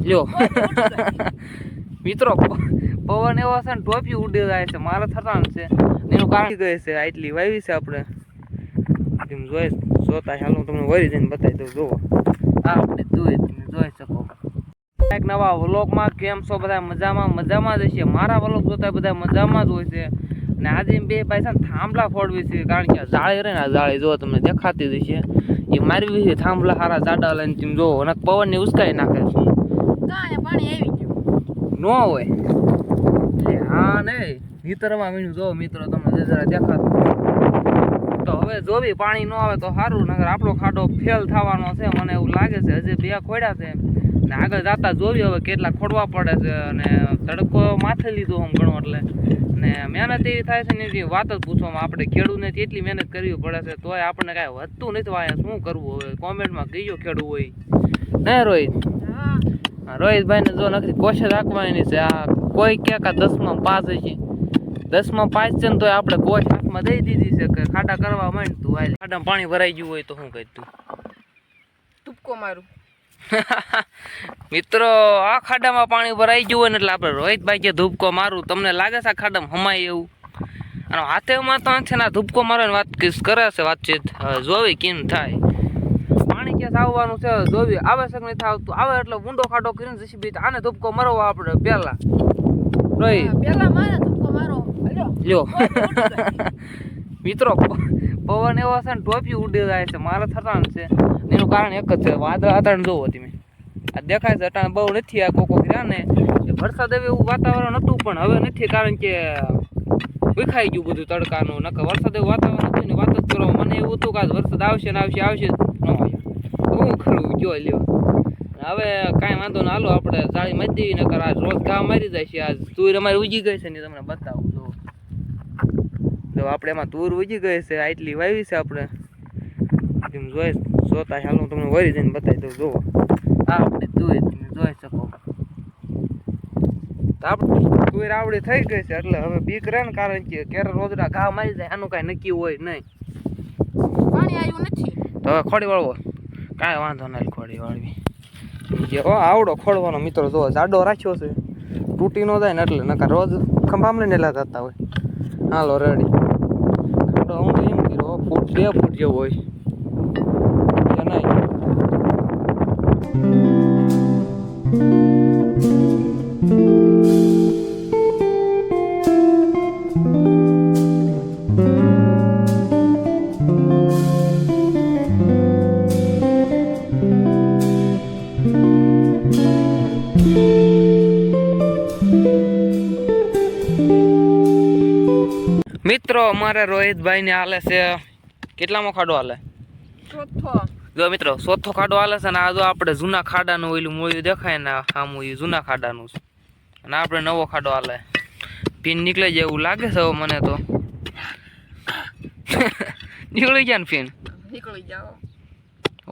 લ્યો મિત્રો પવન એવો છે ને ટોપી ઉડી જાય છે, મારે થતા છે એનું કારણ ગઈ છે આટલી વાવી છે આપણે. તમે જોતા હાલ હું તમને વળી જઈને બતાવી દઉં. જોવો આ આપણે તમે જોઈ શકો. એક નવા વ્લોગમાં કેમ છો બધા? મજામાં જ હશે. મારા વ્લોગ જોતા બધા મજામાં જ હોય છે. અને આજે બે ભાઈ છે ને થાંભલા ફોડવી છે, કારણ કે જાળી રહે ને આ જાળી જો તમને દેખાતી જ છે એ મારવી છે. થાંભલા સારા જાડા લઈને તમે જોવો અને પવન ને ઉસકાઈ નાખે છે. પાણી આવી ગયું ન હોય એટલે હા નહીં ભીતરમાં મીનું જો મિત્રો તમને જરા દેખાતું. તો હવે જોવી પાણી ન આવે તો સારું, નગર આપણો ખાડો ફેલ થવાનો છે મને એવું લાગે છે. હજી બે ખોડ્યા છે ને આગળ જતા જોવી હવે કેટલા ખોડવા પડે છે. અને તડકો માથે લીધો આમ ઘણો એટલે ને મહેનત એવી થાય છે ને એની વાત જ પૂછવામાં. આપણે ખેડૂતને એટલી મહેનત કરવી પડે છે તોય આપણને કાંઈ વધતું નથી. વાયા શું કરવું હવે? કોમેન્ટમાં કહીજો ખેડૂત હોય ને રોહિત. રોહિતભાઈ ને જો નથી કોશિશ રાખવાની છે. આ કોઈ કે 10માં પાસ હશે, 10માં પાસ છે ને તો આપણે કોશ હાથમાં દઈ દીધી છે કે ખાડા કરવા માંડ તું. ખાડામાં પાણી ભરાઈ ગયું હોય તો શું કહી તું ટૂપકો મારું મિત્રો? આ ખાડામાં પાણી ભરાઈ ગયું હોય ને એટલે આપણે રોહિતભાઈ કે ધૂપકો મારું. તમને લાગે છે આ ખાડામાં હમાય એવું? અને હાથેમાં તો છે ને ધૂપકો મારવાની વાત કરે છે વાતચીત. જોવી કેમ થાય. પાણી ક્યાં આવવાનું છે જોવી. આવે છે કે નથી આવતું? આવે એટલે ઊંડો ખાડો કરીને જશે આને ધૂપકો મારવા આપણે પેલા રોહિત મારે ટૂપકો મારો લ્યો મિત્રો પવન એવો છે ને ટોપી ઉડી જાય છે, મારે થતા છે એનું કારણ એક જ છે. વાદળ અટાણ જોવો તમે આ દેખાય છે અટાણ બહુ નથી. આ કોકો રહ્યા ને વરસાદ હવે એવું વાતાવરણ હતું પણ હવે નથી, કારણ કે વિખાઈ ગયું બધું તડકાનું. નકર વરસાદ એવું વાતાવરણ હતું ને વાત જ કરો. મને એવું હતું કે વરસાદ આવશે ને આવશે ન આવ્યો. શું કરવું જો લ્યો. હવે કાંઈ વાંધો ના, હાલો આપણે જાળી મારી દેવી. નકર આજ રોજ ઘા મારી જાય છે. આજ તુર અમારી ઉજી ગઈ છે ને તમને બતાવું. જો આપણે એમાં તુર ઉજી ગઈ છે, આટલી વાવી છે આપણે. તમે જોતા હાલ હું તમને વળી જઈને બતાવી દઉં. જોવો આ આપણે તુર તમે જોઈ શકો. તો આપણે તુર આવડી થઈ ગઈ છે એટલે હવે બીક રહે ને, કારણ કે ક્યારે રોજડા ઘા મારી જાય આનું કાંઈ નક્કી હોય નહીં. પાણી આવ્યું નથી તો હવે ખોડી વાળવો કાંઈ વાંધો નહીં. ખોડી વાળવી આવડો ખોડવાનો મિત્રો જો જાડો રાખ્યો છે, તૂટી ન જાય ને એટલે. નકા રોજ ખંભામાં લઈને એલા જતા હોય. હાલો રેડી. ખાડો હું તો એમ કર્યો ફૂટ 2 ફૂટ જેવો હોય કે નહીં. મિત્રો અમારે રોહિતભાઈ ને હાલે છે કેટલામો ખાડો હાલે? જો મિત્રો ચોથો ખાડો હાલે છે. ને આ જો આપણે જૂના ખાડાનું ઓલું મોયું દેખાય ને આમ એ જૂના ખાડાનું છે. અને આપણે નવો ખાડો હાલે. પીન નીકળી જાય એવું લાગે છે હવે મને તો. નીકળી જાય ને પીન નીકળી જાઓ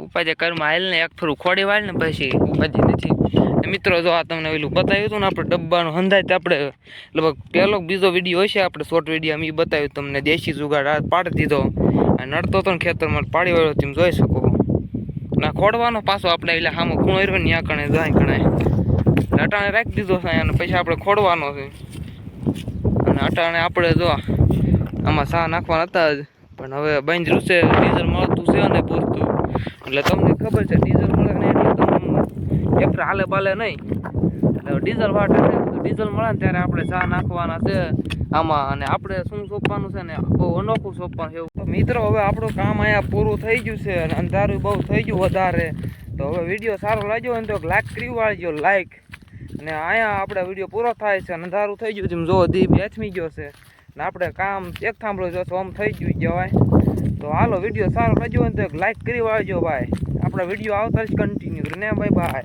ઉપાય કરમાં હાલ ને એક ફરું ખોડી વાળ ને પછી ઉપાય નથી. મિત્રો જો આ તમને ઓલું બતાવ્યું હતું ને આપણે ડબ્બાનું હંધાય તે આપણે લગભગ પહેલો બીજો વિડીયો હશે આપણે શોર્ટ વિડીયો અમે બતાવ્યું તમને. દેશી જુગાડ પાડી દીધો અને નડતો હતો ને ખેતરમાં પાડી વાળો તમે જોઈ શકો. ના ખોડવાનો પાછો આપણે એટલે સામો ખૂણો રહ્યો ને ત્યાં કણે જાય કણે અટાણે રાખી દીધો છે અને પછી આપણે ખોડવાનો છે. અને અટાણે આપણે જો આમાં સા નાખવાના હતા જ પણ હવે બંધ રૂસે ડીઝલ મળતું છે ને પૂરતું. એટલે તમને ખબર છે ડીઝલ મળે ને એટલે તમને એપ્રિલ હાલે બાલે નહીં. એટલે ડીઝલ વાટે છે ડીઝલ મળે ને ત્યારે આપણે ચા નાખવાના છે આમાં. અને આપણે શું સોંપવાનું છે ને બહુ અનોખું સોંપવાનું છે. તો મિત્રો હવે આપણું કામ અહીંયા પૂરું થઈ ગયું છે અને અંધારું બહુ થઈ ગયું વધારે. તો હવે વિડીયો સારો લાગ્યો હોય ને તો લાઈક કરી વાળજો લાઈક. અને અહીંયા આપણે વિડીયો પૂરો થાય છે અને અંધારું થઈ ગયું તેમ જો દીપ બેઠમી ગયો છે ને આપણે કામ એક થાંભલો જો તો આમ થઈ ગયું જવાય. તો હાલો વિડીયો સારો લાગ્યો હોય ને તો લાઈક કરી વાળજો ભાઈ. આપણા વિડીયો આવતા જ કન્ટિન્યુ કરીને બાય બાય.